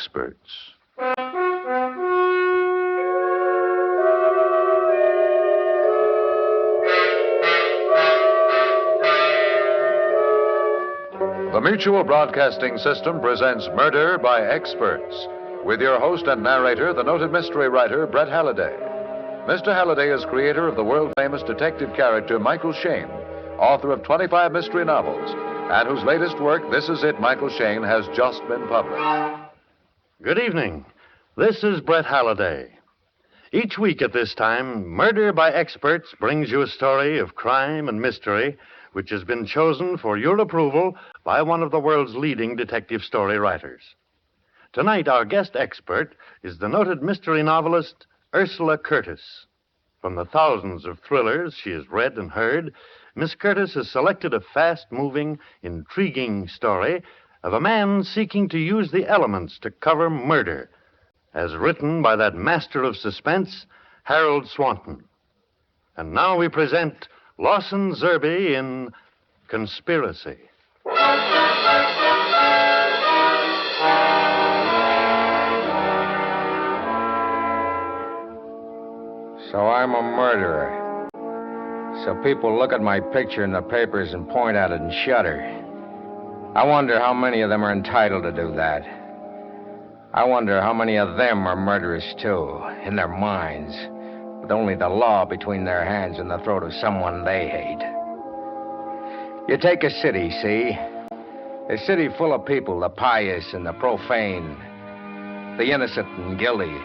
experts. The Mutual Broadcasting System presents Murder by Experts, with your host and narrator, the noted mystery writer, Brett Halliday. Mr. Halliday is creator of the world-famous detective character Michael Shayne, author of 25 mystery novels, and whose latest work, This Is It, Michael Shayne, has just been published. Good evening. This is Brett Halliday. Each week at this time, Murder by Experts brings you a story of crime and mystery which has been chosen for your approval by one of the world's leading detective story writers. Tonight, our guest expert is the noted mystery novelist Ursula Curtis. From the thousands of thrillers she has read and heard, Miss Curtis has selected a fast-moving, intriguing story of a man seeking to use the elements to cover murder, as written by that master of suspense, Harold Swanton. And now we present Lawson Zerbe in Conspiracy. So I'm a murderer. So people look at my picture in the papers and point at it and shudder. I wonder how many of them are entitled to do that. I wonder how many of them are murderers, too, in their minds, with only the law between their hands and the throat of someone they hate. You take a city, see? A city full of people, the pious and the profane, the innocent and guilty,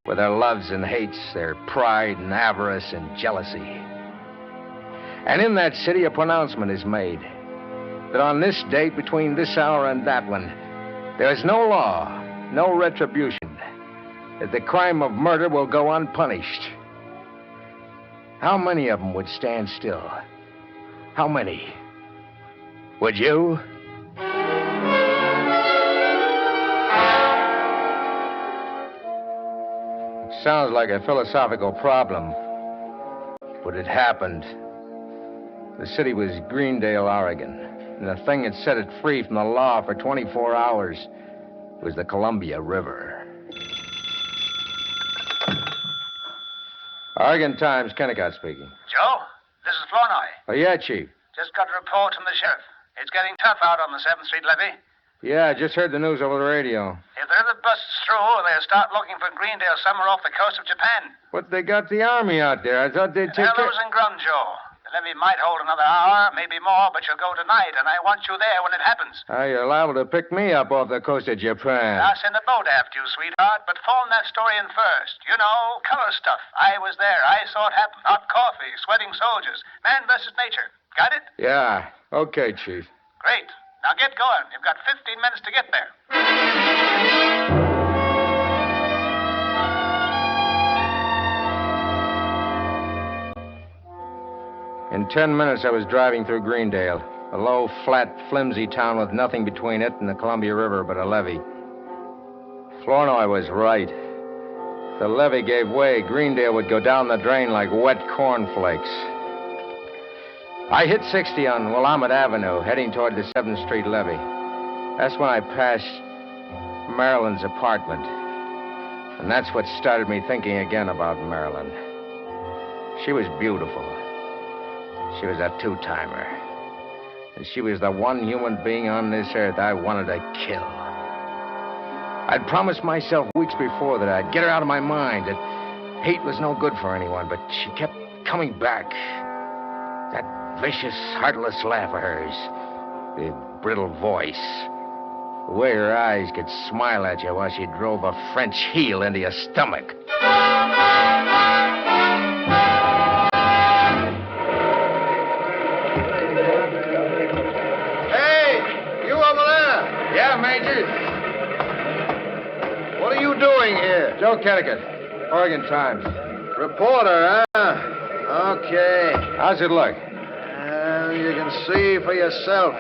with their loves and hates, their pride and avarice and jealousy. And in that city, a pronouncement is made that on this date, between this hour and that one, there is no law, no retribution, that the crime of murder will go unpunished. How many of them would stand still? How many? Would you? It sounds like a philosophical problem, but it happened. The city was Greendale, Oregon, and the thing that set it free from the law for 24 hours was the Columbia River. Oregon Times, Kennicott speaking. Joe, this is Flournoy. Oh, yeah, Chief. Just got a report from the sheriff. It's getting tough out on the 7th Street levee. Yeah, I just heard the news over the radio. If the river busts through, they'll start looking for Greendale somewhere off the coast of Japan. But they got the army out there. I thought they'd take They're losing ground, Joe. The levee might hold another hour, maybe more, but you'll go tonight, and I want you there when it happens. Oh, you're liable to pick me up off the coast of Japan. I'll send a boat after you, sweetheart, but phone that story in first. You know, color stuff. I was there. I saw it happen. Hot coffee, sweating soldiers. Man versus nature. Got it? Yeah. Okay, Chief. Great. Now get going. You've got 15 minutes to get there. In 10 minutes, I was driving through Greendale, a low, flat, flimsy town with nothing between it and the Columbia River but a levee. Flournoy was right. The levee gave way. Greendale would go down the drain like wet cornflakes. I hit 60 on Willamette Avenue, heading toward the 7th Street levee. That's when I passed Marilyn's apartment. And that's what started me thinking again about Marilyn. She was beautiful. She was a two-timer. And she was the one human being on this earth I wanted to kill. I'd promised myself weeks before that I'd get her out of my mind, that hate was no good for anyone, but she kept coming back. That vicious, heartless laugh of hers, the brittle voice, the way her eyes could smile at you while she drove a French heel into your stomach. Yeah, Major. What are you doing here? Joe Kennicott, Oregon Times. Reporter, huh? Okay. How's it look? You can see for yourself.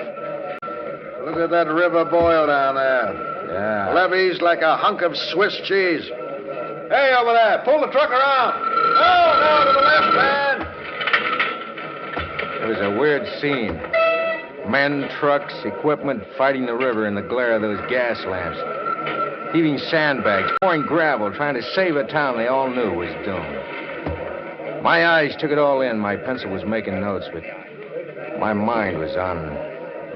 Look at that river boil down there. Yeah. Levee's like a hunk of Swiss cheese. Hey, over there, pull the truck around. No, to the left, man. It was a weird scene. Men, trucks, equipment fighting the river in the glare of those gas lamps. heaving sandbags, pouring gravel, trying to save a town they all knew was doomed. My eyes took it all in. My pencil was making notes, but my mind was on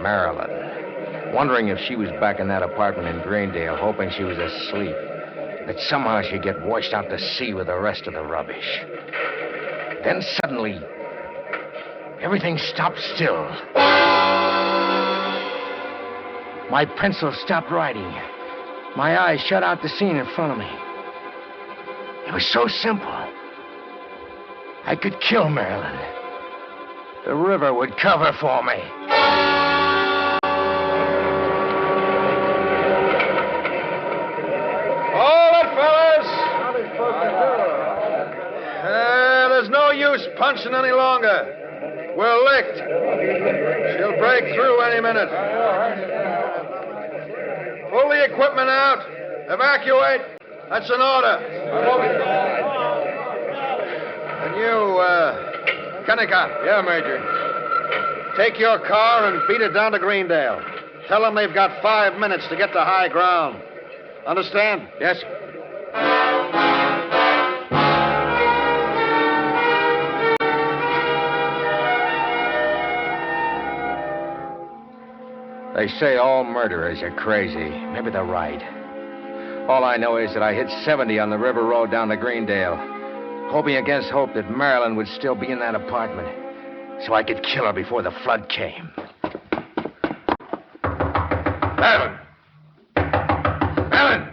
Marilyn, wondering if she was back in that apartment in Greendale, hoping she was asleep, that somehow she'd get washed out to sea with the rest of the rubbish. Then suddenly, everything stopped still. My pencil stopped writing. My eyes shut out the scene in front of me. It was so simple. I could kill Marilyn. The river would cover for me. Hold it, fellas! There's no use punching any longer. We're licked. She'll break through any minute. Pull the equipment out. Evacuate. That's an order. And you, Kennicott. Yeah, Major. Take your car and beat it down to Greendale. Tell them they've got 5 minutes to get to high ground. Understand? Yes. They say all murderers are crazy. Maybe they're right. All I know is that I hit 70 on the river road down to Greendale, hoping against hope that Marilyn would still be in that apartment, so I could kill her before the flood came. Marilyn! Marilyn!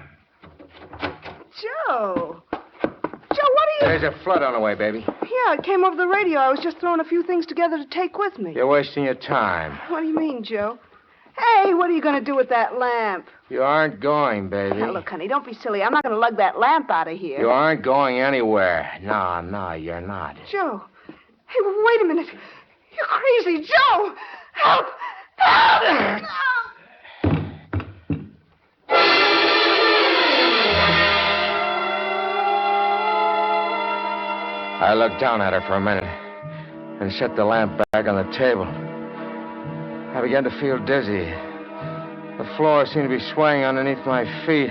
Joe! Joe, what are you... There's a flood on the way, baby. Yeah, it came over the radio. I was just throwing a few things together to take with me. You're wasting your time. What do you mean, Joe? Hey, what are you going to do with that lamp? You aren't going, baby. Now, look, honey, don't be silly. I'm not going to lug that lamp out of here. You aren't going anywhere. No, you're not. Joe. Hey, wait a minute. You're crazy, Joe! Help! Help! I looked down at her for a minute and set the lamp back on the table. I began to feel dizzy. The floor seemed to be swaying underneath my feet.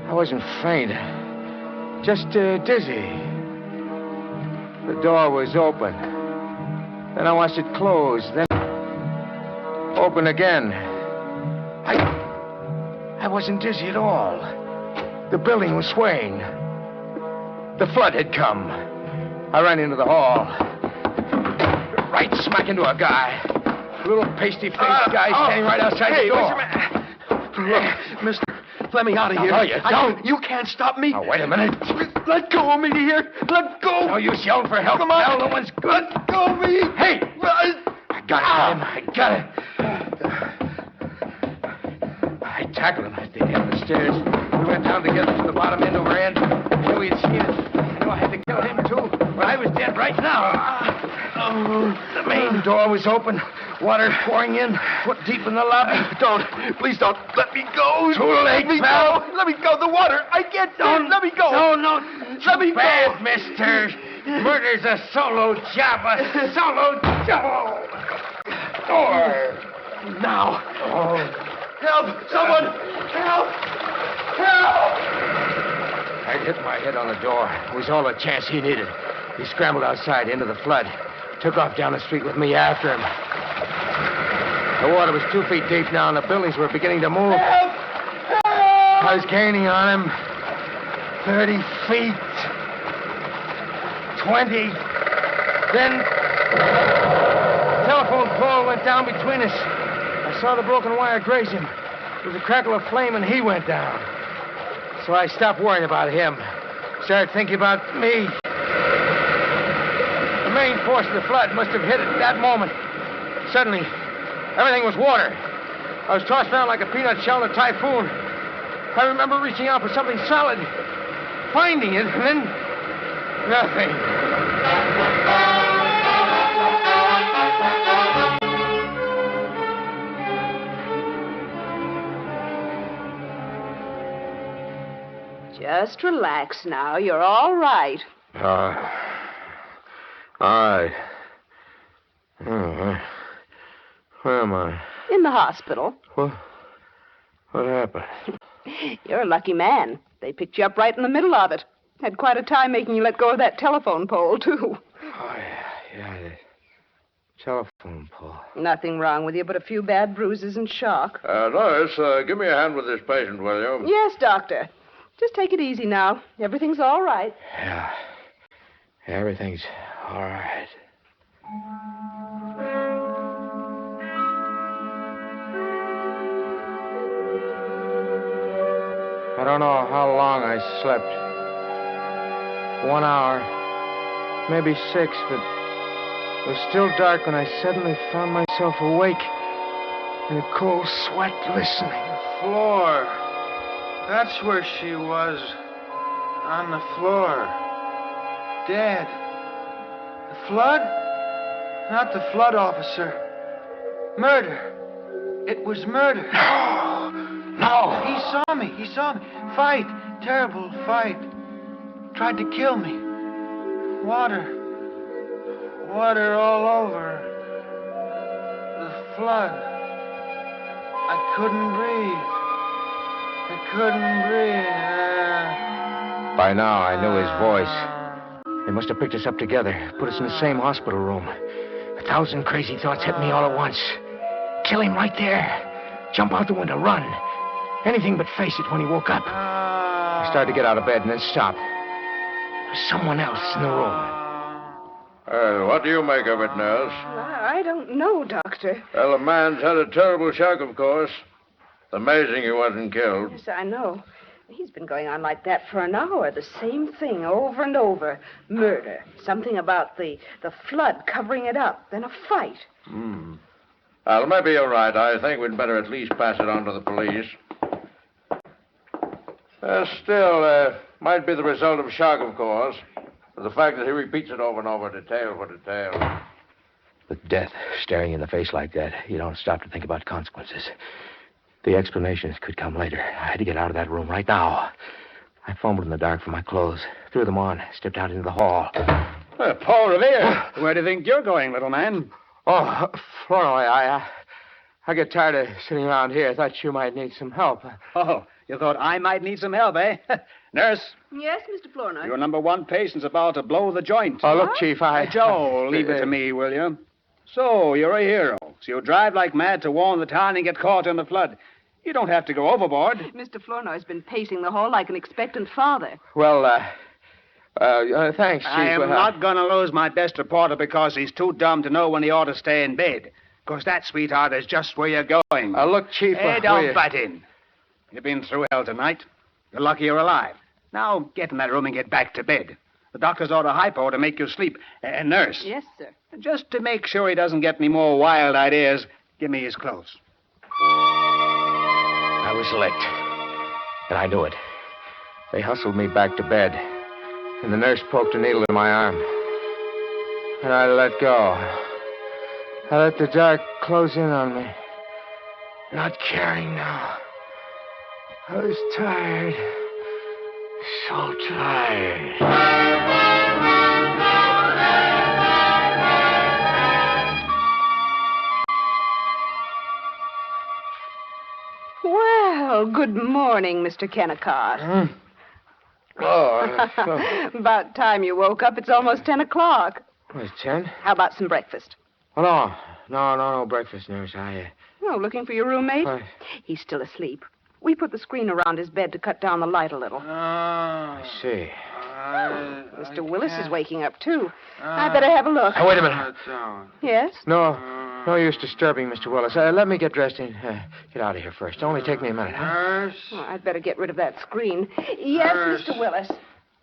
I wasn't faint, just dizzy. The door was open. Then I watched it close, then open again. I wasn't dizzy at all. The building was swaying. The flood had come. I ran into the hall. Right smack into a guy. A little pasty-faced guy standing right outside the door. Look, mister, let me out of here. No, you don't. You can't stop me. Now, wait a minute. Let go of me here. Let go. No use yelling for help. Come on. Now, no one's good. Let go of me. Hey! I got him. I got it. I tackled him at the end of the stairs. We went down together to the bottom end over end. I knew he'd seen it. I knew I had to kill him, too. But I was dead right now. The main door was open. Water pouring in, foot deep in the lobby. Please don't. Let me go. Too late, pal. Let me go. The water. I can't do it. Let me go. No. Let me Bad, go. mister. Murder's a solo job. A solo job. Door. Now. Oh. Help. Someone. Help. Help. I hit my head on the door. It was all the chance he needed. He scrambled outside into the flood. Took off down the street with me after him. The water was 2 feet deep now, and the buildings were beginning to move. Help. I was gaining on him. 30 feet. 20. Then the telephone pole went down between us. I saw the broken wire graze him. There was a crackle of flame, and he went down. So I stopped worrying about him. Started thinking about me. The main force of the flood must have hit at that moment. Suddenly, everything was water. I was tossed around like a peanut shell in a typhoon. I remember reaching out for something solid, finding it, and then nothing. Just relax now. You're all right. All right. Where am I? In the hospital. What? What happened? You're a lucky man. They picked you up right in the middle of it. Had quite a time making you let go of that telephone pole, too. Oh, yeah, the telephone pole. Nothing wrong with you but a few bad bruises and shock. Nurse, give me a hand with this patient, will you? Yes, Doctor. Just take it easy now. Everything's all right. Yeah, everything's all right. I don't know how long I slept. 1 hour, maybe 6, but it was still dark when I suddenly found myself awake in a cold sweat listening. Floor. That's where she was. On the floor. Dead. The flood? Not the flood officer. Murder. It was murder. No! He saw me. Fight. Terrible fight. Tried to kill me. Water. Water all over. The flood. I couldn't breathe. By now, I knew his voice. They must have picked us up together, put us in the same hospital room. 1,000 crazy thoughts hit me all at once. Kill him right there. Jump out the window, run. Anything but face it when he woke up. I started to get out of bed and then stopped. There was someone else in the room. What do you make of it, nurse? I don't know, Doctor. Well, the man's had a terrible shock, of course. It's amazing he wasn't killed. Yes, I know. He's been going on like that for an hour. The same thing over and over. Murder. Something about the flood covering it up. Then a fight. Well, maybe you're right. I think we'd better at least pass it on to the police. Still, might be the result of shock, of course. But the fact that he repeats it over and over, detail for detail. With death staring you in the face like that, you don't stop to think about consequences. The explanations could come later. I had to get out of that room right now. I fumbled in the dark for my clothes, threw them on, stepped out into the hall. Paul Revere, where do you think you're going, little man? Oh, Flournoy, I get tired of sitting around here. I thought you might need some help. Oh, you thought I might need some help, eh? Nurse, Yes, Mr. Flournoy. your number 1 patient's about to blow the joint. Oh, look, Chief, Joe, leave it to me, will you? So, you're a hero. So you drive like mad to warn the town and get caught in the flood. You don't have to go overboard. Mr. Flournoy's been pacing the hall like an expectant father. Well, thanks, Chief. I am not going to lose my best reporter because he's too dumb to know when he ought to stay in bed. Because that, sweetheart, is just where you're going. Look, Chief... Hey, don't butt in. You've been through hell tonight. You're lucky you're alive. Now, get in that room and get back to bed. The doctor's ordered hypo to make you sleep. And nurse. Yes, sir. Just to make sure he doesn't get any more wild ideas, give me his clothes. I was licked. And I knew it. They hustled me back to bed. And the nurse poked a needle in my arm. And I let go. I let the dark close in on me. Not caring now. I was tired. So tired. Well, good morning, Mr. Kennicott. About time you woke up. It's almost 10 o'clock. It's 10? How about some breakfast? Oh, no breakfast, nurse. Oh, looking for your roommate? What? He's still asleep. We put the screen around his bed to cut down the light a little. I see. Mr. Willis is waking up, too. I better have a look. Wait a minute. Yes? No use disturbing Mr. Willis. Let me get dressed and get out of here first. Only take me a minute, huh? Oh, I'd better get rid of that screen. Yes, Mr. Willis.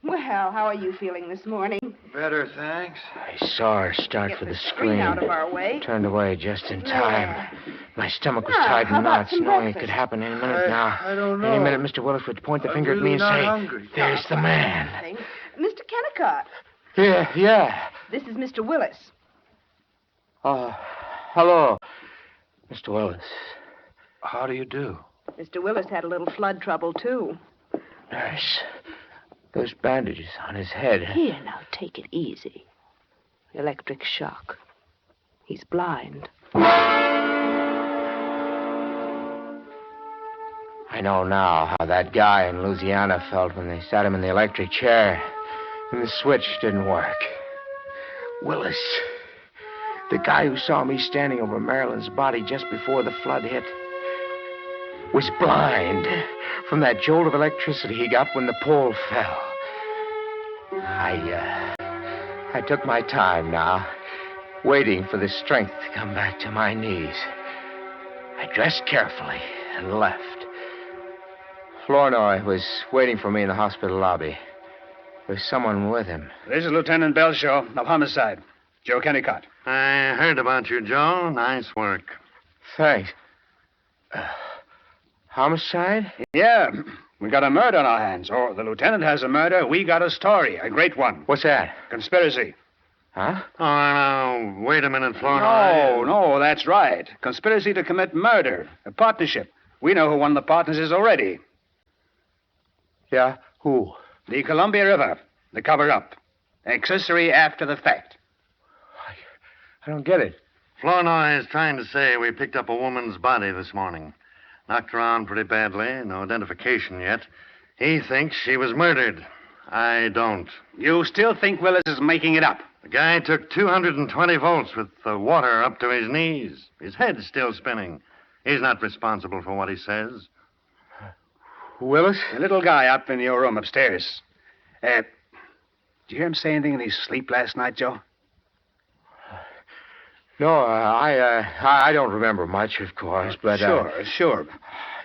Well, how are you feeling this morning? Better, thanks. I saw her start Get for the screen screen. out of our way. Turned away just in time. My stomach was Ah, tied how in about knots, some knowing it breakfast? could happen any minute now. I don't know. Any minute, Mr. Willis would point the finger at me and really say, not hungry. "There's the man." Thing. Mr. Kennicott, Yeah. this is Mr. Willis. Hello, Mr. Willis. How do you do? Mr. Willis had a little flood trouble, too. Nurse, those bandages on his head. Here, now, take it easy. Electric shock. He's blind. I know now how that guy in Louisiana felt when they sat him in the electric chair and the switch didn't work. Willis, the guy who saw me standing over Marilyn's body just before the flood hit, was blind from that jolt of electricity he got when the pole fell. I took my time now, waiting for the strength to come back to my knees. I dressed carefully and left. Flournoy was waiting for me in the hospital lobby. There's someone with him. This is Lieutenant Belshaw of Homicide. Joe Kennicott. I heard about you, Joe. Nice work. Thanks. Homicide? Yeah, we got a murder on our hands. Or the lieutenant has a murder. We got a story, a great one. What's that? Conspiracy. Huh? Oh, no. Wait a minute, Flournoy. No, that's right. Conspiracy to commit murder. A partnership. We know who one of the partners is already. Yeah? Who? The Columbia River. The cover-up. Accessory after the fact. I don't get it. Flournoy is trying to say we picked up a woman's body this morning. Knocked around pretty badly. No identification yet. He thinks she was murdered. I don't. You still think Willis is making it up? The guy took 220 volts with the water up to his knees. His head's still spinning. He's not responsible for what he says. Willis? The little guy up in your room upstairs. Did you hear him say anything in his sleep last night, Joe? No, I don't remember much, of course, but... Sure.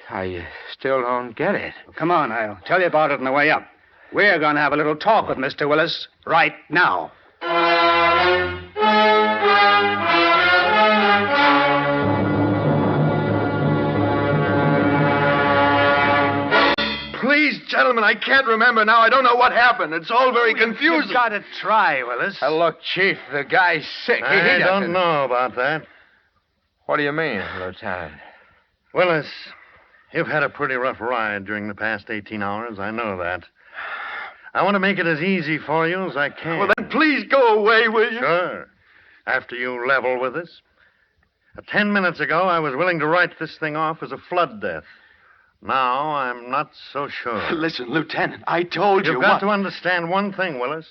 I still don't get it. Well, come on, I'll tell you about it on the way up. We're going to have a little talk with Mr. Willis right now. Please, gentlemen, I can't remember now. I don't know what happened. It's all very confusing. You've got to try, Willis. Look, Chief, the guy's sick. I don't know about that. What do you mean, Lieutenant? Willis, you've had a pretty rough ride during the past 18 hours. I know that. I want to make it as easy for you as I can. Well, then please go away, will you? Sure. After you level with us. 10 minutes ago, I was willing to write this thing off as a flood death. Now, I'm not so sure. Listen, Lieutenant, I told you. You've got to understand one thing, Willis.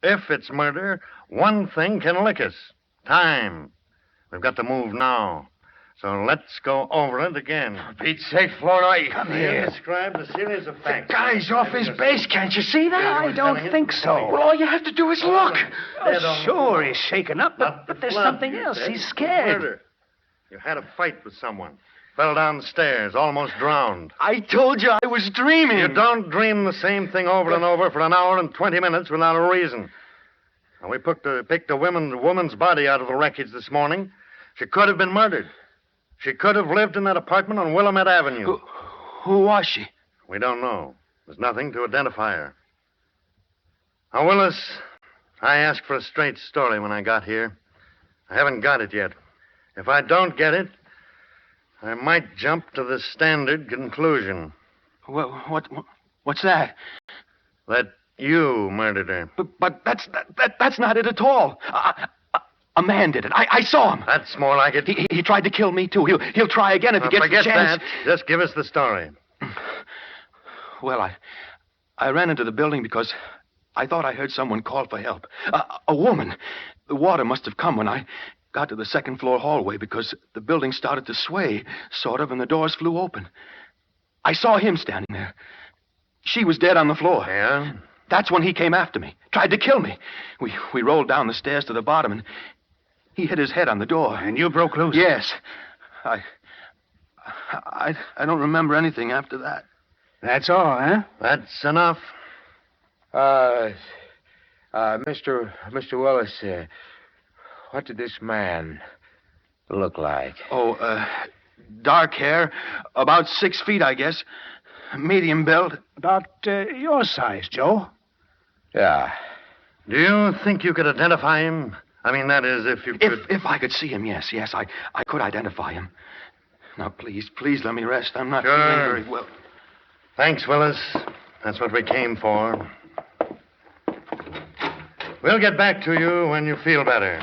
If it's murder, one thing can lick us. Time. We've got to move now. So let's go over it again. For Pete's sake, Flournoy, come Here, describe the series of facts. The guy's off his base, can't you see that? I don't think so. Well, all you have to do is look. Sure, he's shaken up, but there's Flood, something you else. said. He's scared. Murder. You had a fight with someone. Fell down the stairs, almost drowned. I told you I was dreaming. You don't dream the same thing over and over for an hour and 20 minutes without a reason. And we picked a woman's body out of the wreckage this morning. She could have been murdered. She could have lived in that apartment on Willamette Avenue. Who was she? We don't know. There's nothing to identify her. Now, Willis, I asked for a straight story when I got here. I haven't got it yet. If I don't get it, I might jump to the standard conclusion. What's that? That you murdered her. But that's not it at all. A man did it. I saw him. That's more like it. He tried to kill me, too. He'll try again if he gets the Forget chance. that. Just give us the story. Well, I ran into the building because I thought I heard someone call for help. A woman. The water must have come when I got to the second-floor hallway because the building started to sway, sort of, and the doors flew open. I saw him standing there. She was dead on the floor. Yeah? That's when he came after me, tried to kill me. We rolled down the stairs to the bottom, and he hit his head on the door. And you broke loose? Yes. I don't remember anything after that. That's all, huh? That's enough. Mr. Willis, what did this man look like? Oh, dark hair, about 6 feet, I guess. Medium build. About your size, Joe. Yeah. Do you think you could identify him? I mean, that is, if you could... If I could see him, yes, I could identify him. Now, please let me rest. I'm not Sure. feeling very well. Thanks, Willis. That's what we came for. We'll get back to you when you feel better.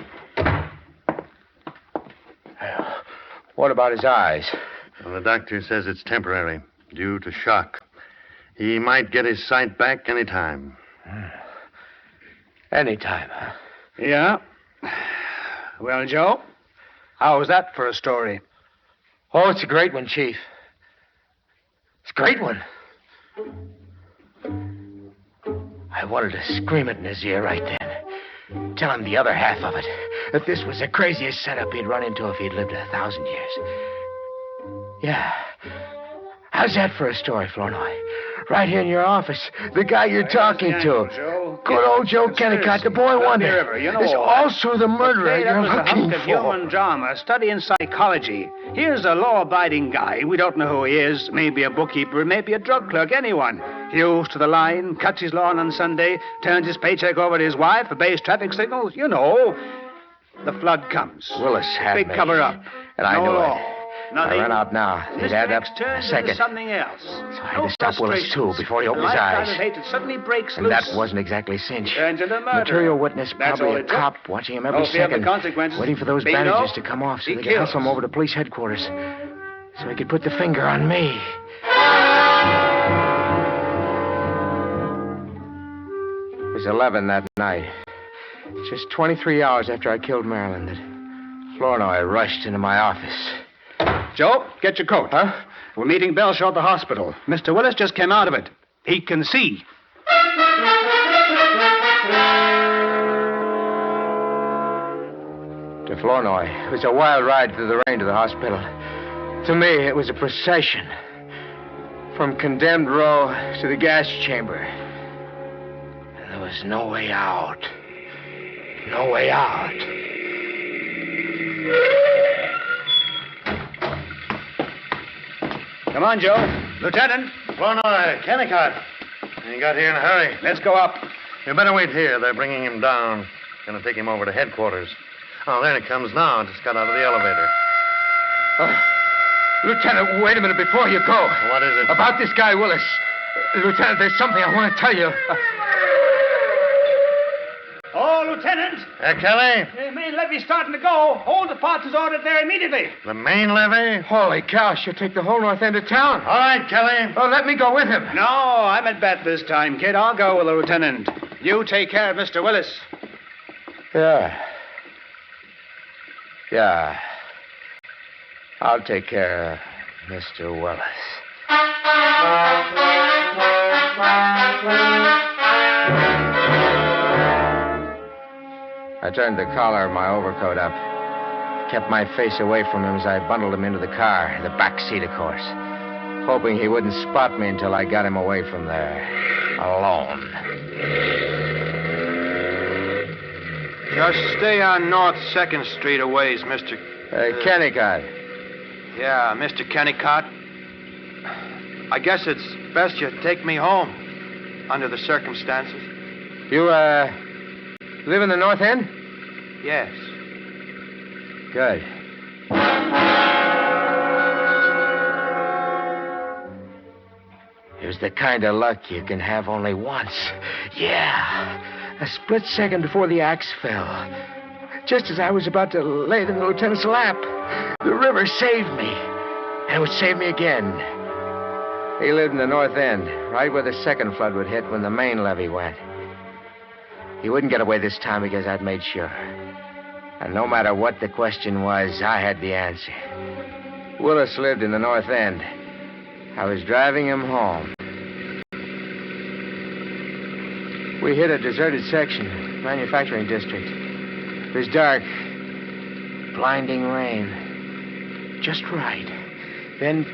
What about his eyes? Well, the doctor says it's temporary. due to shock. He might get his sight back any time. Anytime, huh? Yeah. Well, Joe, how was that for a story? Oh, it's a great one, Chief. It's a great one. I wanted to scream it in his ear right then. Tell him the other half of it. That this was the craziest setup he'd run into if he'd lived 1,000 years. Yeah. How's that for a story, Flournoy? Right here in your office. The guy you're talking to. Joe. Good old Joe Kennicott, the boy wonder. You know There's all that. also the murderer Okay, that you're was a looking hunk of for. human drama, studying psychology. Here's a law-abiding guy. We don't know who he is. Maybe a bookkeeper, maybe a drug clerk, anyone. Hews to the line, cuts his lawn on Sunday, turns his paycheck over to his wife, obeys traffic signals. You know. The flood comes. Willis had Big me. cover-up. And I No knew law. it. Nothing. I ran out now. They'd This add up next in a turns into second. something else. So I had to stop Willis, too, before he opened his eyes. Hate that suddenly breaks And loose. that wasn't exactly cinch. Turns into murder. Material witness, That's probably all a it took. cop watching him every No fear of the second. consequences. Waiting for those Bingo. bandages to come off so He they could hustle him kills. over to police headquarters. So he could put the finger on me. It was 11 that night. Just 23 hours after I killed Marilyn that Flournoy rushed into my office. Joe, get your coat. Huh? We're meeting Bellshaw at the hospital. Mr. Willis just came out of it. He can see. To Flournoy, it was a wild ride through the rain to the hospital. To me, it was a procession. From condemned row to the gas chamber. And there was no way out. No way out. Come on, Joe. Lieutenant, Flournoy, Kennicott. You got here in a hurry. let's go up. You better wait here. They're bringing him down. Gonna take him over to headquarters. Oh, there he comes now. Just got out of the elevator. Lieutenant, wait a minute before you go. What is it? About this guy, Willis. Lieutenant, there's something I want to tell you. Oh, Lieutenant. Kelly? The main levee's starting to go. Hold the parts is ordered there immediately. The main levee? Holy cow, she'll take the whole north end of town. All right, Kelly. Oh, let me go with him. No, I'm at bat this time, kid. I'll go with the lieutenant. You take care of Mr. Willis. Yeah. Yeah. I'll take care of Mr. Willis. I turned the collar of my overcoat up. Kept my face away from him as I bundled him into the car, the back seat, of course. Hoping he wouldn't spot me until I got him away from there. Alone. Just stay on North 2nd Street a ways, Mr. Kennicott. Yeah, Mr. Kennicott. I guess it's best you take me home, under the circumstances. You, live in the North End? Yes. Good. It was the kind of luck you can have only once. Yeah. A split second before the axe fell. Just as I was about to lay it in the lieutenant's lap, the river saved me. And it would save me again. He lived in the North End, right where the second flood would hit when the main levee went. He wouldn't get away this time because I'd made sure. And no matter what the question was, I had the answer. Willis lived in the North End. I was driving him home. We hit a deserted section, manufacturing district. It was dark, blinding rain. Just right. Then...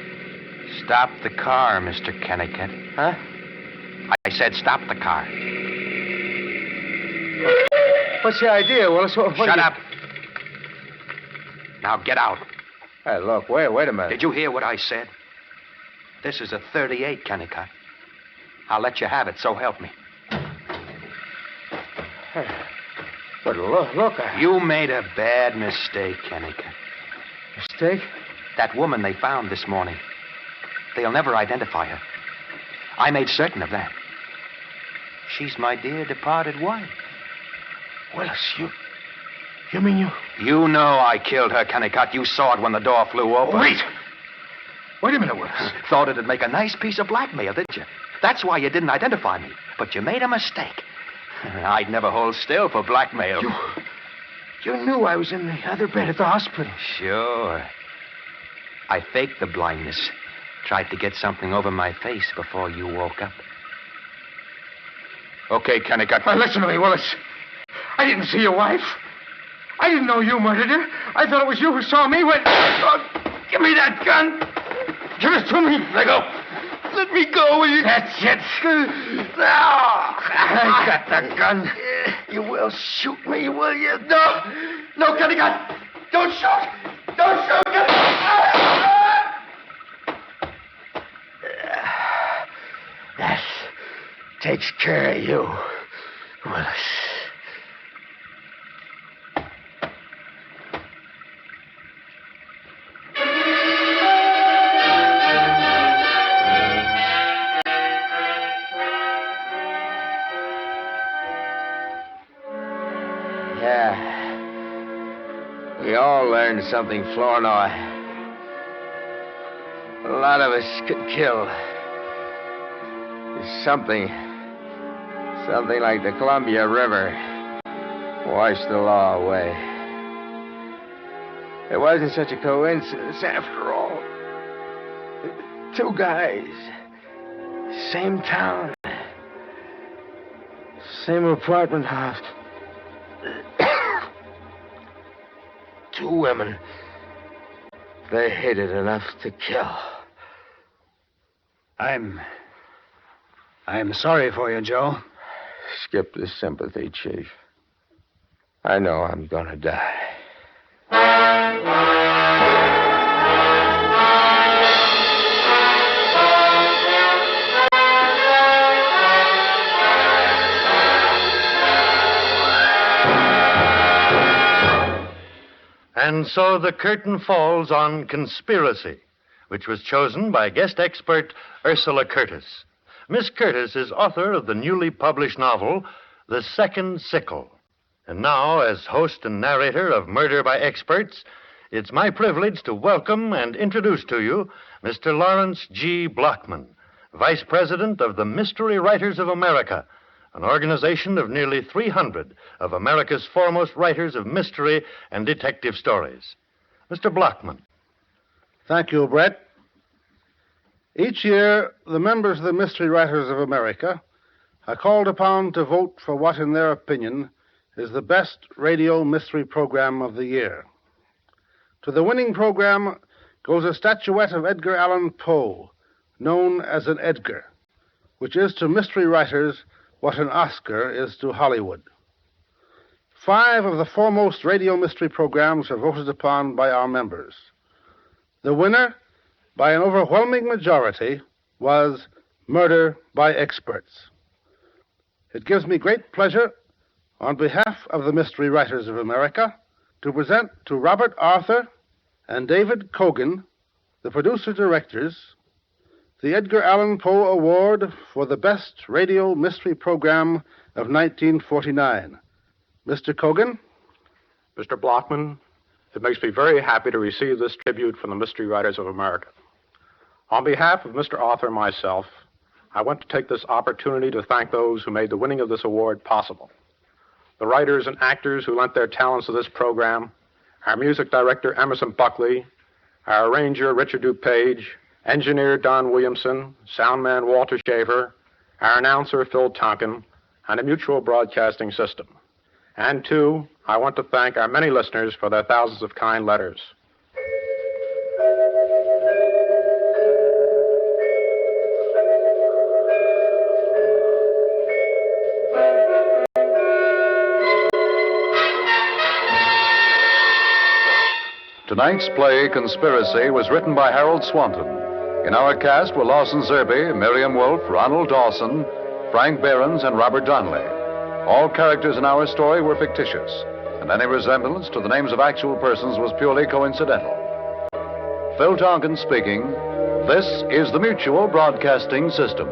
Stop the car, Mr. Kennicott. Huh? I said stop the car. What's the idea, Willis? Shut up. Now get out. Hey, look, wait a minute. Did you hear what I said? This is a .38, Kennicott. I'll let you have it, so help me. Hey, but look, You made a bad mistake, Kennicott. Mistake? That woman they found this morning. They'll never identify her. I made certain of that. She's my dear departed wife. Willis, you mean you... You know I killed her, Kennicott. You saw it when the door flew open. Wait! Wait a minute, Willis. Thought it'd make a nice piece of blackmail, did you? That's why you didn't identify me. But you made a mistake. I'd never hold still for blackmail. You knew I was in the other bed at the hospital. Sure. I faked the blindness. Tried to get something over my face before you woke up. Okay, Kennicott. Now, listen to me, Willis. I didn't see your wife. I didn't know you murdered her. I thought it was you who saw me when... Oh, give me that gun. Give it to me. Let go. Let me go, will you? That's it. I got the gun. You will shoot me, will you? No. No, Kennicott. Don't shoot. Don't shoot. That takes care of you, Willis. We all learned something, Flournoy. A lot of us could kill. Something like the Columbia River washed the law away. It wasn't such a coincidence after all. 2 guys, same town, same apartment house. 2 women. They hated enough to kill. I'm sorry for you, Joe. Skip the sympathy, Chief. I know I'm gonna die. And so the curtain falls on Conspiracy, which was chosen by guest expert Ursula Curtis. Miss Curtis is author of the newly published novel, The Second Sickle. And now, as host and narrator of Murder by Experts, it's my privilege to welcome and introduce to you Mr. Lawrence G. Blockman, Vice President of the Mystery Writers of America, an organization of nearly 300 of America's foremost writers of mystery and detective stories. Mr. Blockman. Thank you, Brett. Each year, the members of the Mystery Writers of America are called upon to vote for what, in their opinion, is the best radio mystery program of the year. To the winning program goes a statuette of Edgar Allan Poe, known as an Edgar, which is to mystery writers what an Oscar is to Hollywood. 5 of the foremost radio mystery programs are voted upon by our members. The winner, by an overwhelming majority, was Murder by Experts. It gives me great pleasure, on behalf of the Mystery Writers of America, to present to Robert Arthur and David Cogan, the producer-directors, the Edgar Allan Poe Award for the Best Radio Mystery Program of 1949. Mr. Cogan? Mr. Blockman, it makes me very happy to receive this tribute from the Mystery Writers of America. On behalf of Mr. Arthur and myself, I want to take this opportunity to thank those who made the winning of this award possible. The writers and actors who lent their talents to this program, our music director, Emerson Buckley, our arranger, Richard DuPage, engineer Don Williamson, soundman Walter Shaver, our announcer Phil Tonkin, and a mutual broadcasting system. And, too, I want to thank our many listeners for their thousands of kind letters. Tonight's play, Conspiracy, was written by Harold Swanton. In our cast were Lawson Zerby, Miriam Wolfe, Ronald Dawson, Frank Behrens, and Robert Donnelly. All characters in our story were fictitious, and any resemblance to the names of actual persons was purely coincidental. Phil Tonkin speaking. This is the Mutual Broadcasting System.